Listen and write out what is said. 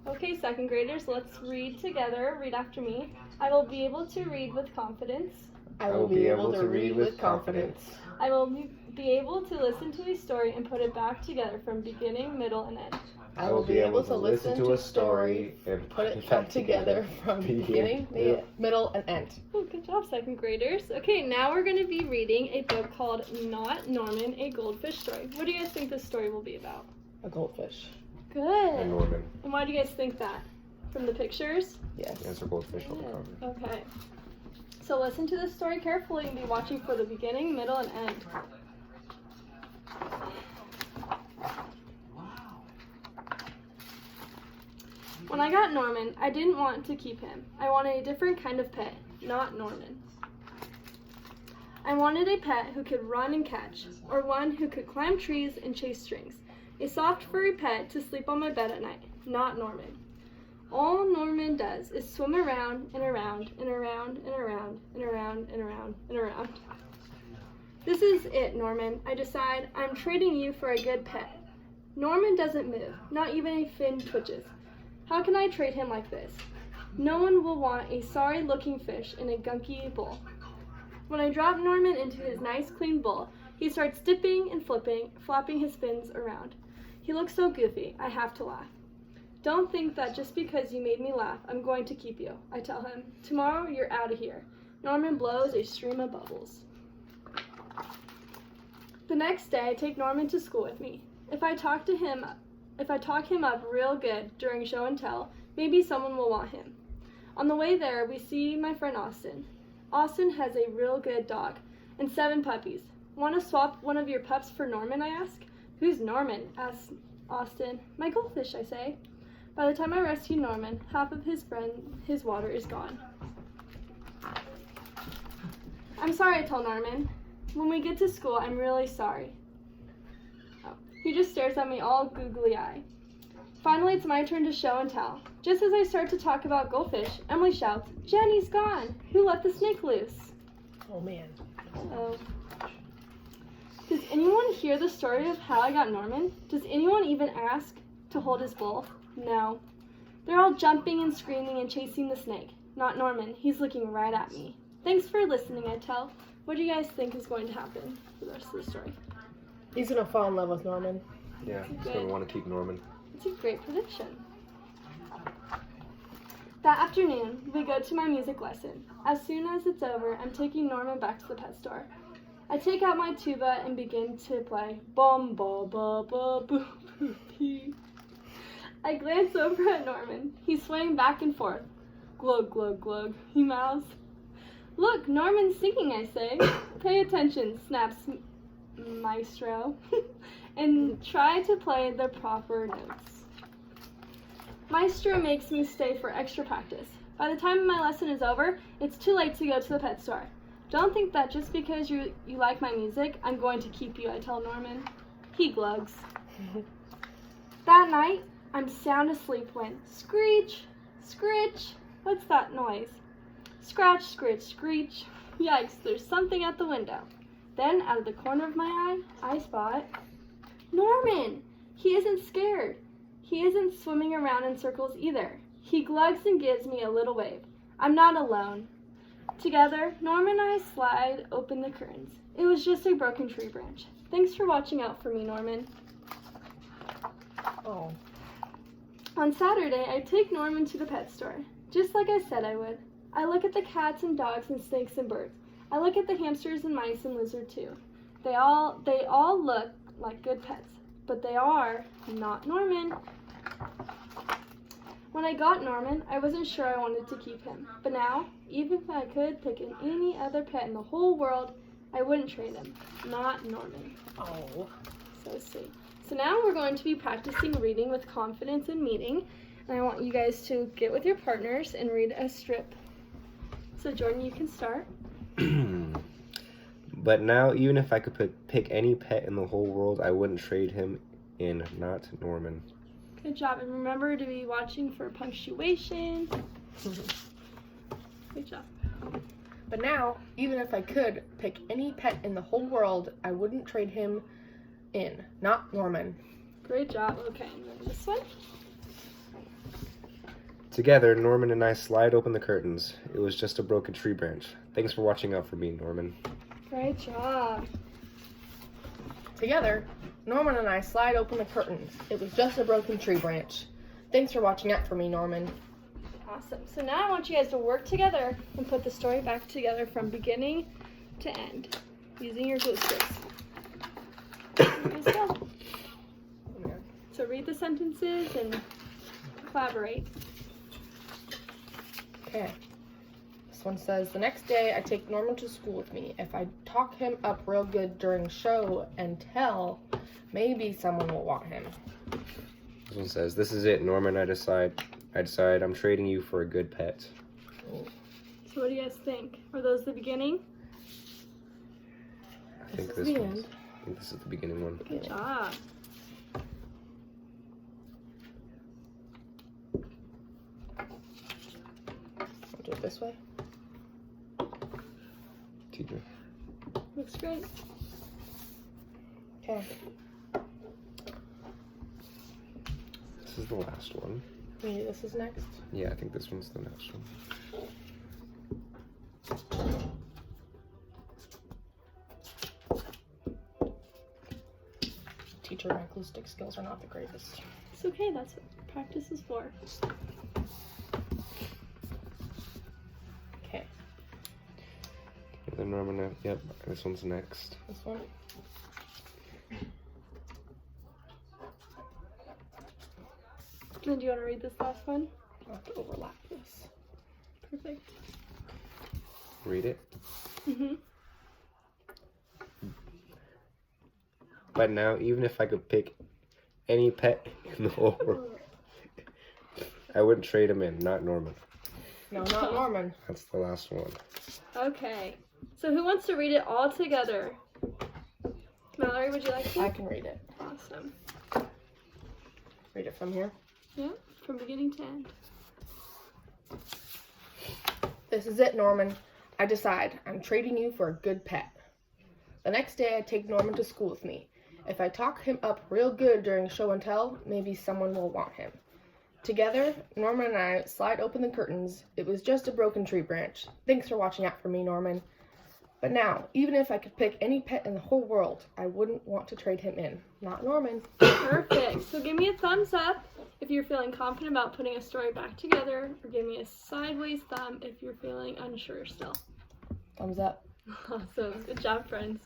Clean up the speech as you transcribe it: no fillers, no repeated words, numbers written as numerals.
Okay, second graders, let's read together. Read after me. I will be able to read with confidence. I will be able to read with confidence. I will be able to listen to a story and put it back together from beginning, middle, and end. I will be able to listen to a story and put it back together from beginning, middle, and end. Oh, good job, second graders. Okay, now we're going to be reading a book called Not Norman, a Goldfish Story. What do you guys think this story will be about? A goldfish. Good. And Norman. And why do you guys think that? From the pictures? Yes. Answer goldfish on the cover. Okay. So listen to this story carefully and be watching for the beginning, middle, and end. When I got Norman, I didn't want to keep him. I wanted a different kind of pet, not Norman. I wanted a pet who could run and catch, or one who could climb trees and chase strings. A soft, furry pet to sleep on my bed at night, not Norman. All Norman does is swim around and around and around and around and around and around and around. This is it, Norman. I decide I'm trading you for a good pet. Norman doesn't move, not even a fin twitches. How can I trade him like this? No one will want a sorry-looking fish in a gunky bowl. When I drop Norman into his nice, clean bowl, he starts dipping and flipping, flapping his fins around. He looks so goofy, I have to laugh. Don't think that just because you made me laugh, I'm going to keep you, I tell him. Tomorrow, you're out of here. Norman blows a stream of bubbles. The next day, I take Norman to school with me. If I talk him up real good during show and tell, maybe someone will want him. On the way there, we see my friend Austin. Austin has a real good dog and 7 puppies. Want to swap one of your pups for Norman, I ask. Who's Norman? Asks Austin. My goldfish, I say. By the time I rescue Norman, half of his water is gone. I'm sorry, I tell Norman. When we get to school, I'm really sorry. Oh. He just stares at me all googly eye. Finally, it's my turn to show and tell. Just as I start to talk about goldfish, Emily shouts, Jenny's gone! Who let the snake loose? Oh, man. Oh. Does anyone hear the story of how I got Norman? Does anyone even ask to hold his bowl? No. They're all jumping and screaming and chasing the snake. Not Norman. He's looking right at me. Thanks for listening, I tell. What do you guys think is going to happen for the rest of the story? He's going to fall in love with Norman. Yeah, he's going to want to keep Norman. It's a great prediction. That afternoon, we go to my music lesson. As soon as it's over, I'm taking Norman back to the pet store. I take out my tuba and begin to play bum ba ba ba boo boo bee. I glance over at Norman. He's swaying back and forth. Glug glug glug, he mouths. Look, Norman's singing, I say. Pay attention, snaps Maestro, and try to play the proper notes. Maestro makes me stay for extra practice. By the time my lesson is over, it's too late to go to the pet store. Don't think that just because you like my music, I'm going to keep you, I tell Norman. He glugs. That night, I'm sound asleep when screech, scritch. What's that noise? Scratch, scritch, screech. Yikes, there's something at the window. Then, out of the corner of my eye, I spot Norman. He isn't scared. He isn't swimming around in circles either. He glugs and gives me a little wave. I'm not alone. Together, Norman and I slide open the curtains. It was just a broken tree branch. Thanks for watching out for me, Norman. Oh. On Saturday, I take Norman to the pet store, just like I said I would. I look at the cats and dogs and snakes and birds. I look at the hamsters and mice and lizard too. They all look like good pets, but they are not Norman. When I got Norman, I wasn't sure I wanted to keep him. But now, even if I could pick any other pet in the whole world, I wouldn't trade him. Not Norman. Oh. So sweet. So now we're going to be practicing reading with confidence and meaning. And I want you guys to get with your partners and read a strip. So Jordan, you can start. But now, even if I could pick any pet in the whole world, I wouldn't trade him in. Not Norman. Good job. And remember to be watching for punctuation. Good job. But now, even if I could pick any pet in the whole world, I wouldn't trade him in. Not Norman. Great job. Okay, and then this one. Together, Norman and I slide open the curtains. It was just a broken tree branch. Thanks for watching out for me, Norman. Great job. Together, Norman and I slide open the curtains. It was just a broken tree branch. Thanks for watching out for me, Norman. Awesome. So now I want you guys to work together and put the story back together from beginning to end using your glue sticks. Let's go. So read the sentences and collaborate. Okay. This one says, the next day I take Norman to school with me. If I talk him up real good during show and tell, maybe someone will want him. This one says, this is it, Norman. I decide I'm trading you for a good pet. So what do you guys think? Are those the beginning? I think This is the end. I think this is the beginning one. Good job. I'll do it this way. Teacher. Looks great. Okay. This is the last one. Maybe this is next. Yeah, I think this one's the next one. Teacher, my glue stick skills are not the greatest. It's okay. That's what practice is for. Okay. And then Norman, yep, this one's next. This one. Then do you want to read this last one? I'll have to overlap this. Perfect. Read it. Mhm. But now, even if I could pick any pet in the whole world, I wouldn't trade him in, not Norman. No, not Norman. That's the last one. Okay. So who wants to read it all together? Mallory, would you like to? I can read it. Awesome. Read it from here. Yeah, from beginning to end. This is it, Norman. I decide I'm trading you for a good pet. The next day I take Norman to school with me. If I talk him up real good during show and tell, maybe someone will want him. Together, Norman and I slide open the curtains. It was just a broken tree branch. Thanks for watching out for me, Norman. But now, even if I could pick any pet in the whole world, I wouldn't want to trade him in. Not Norman. Perfect. So give me a thumbs up if you're feeling confident about putting a story back together, or give me a sideways thumb if you're feeling unsure still. Thumbs up. Awesome. Good job, friends.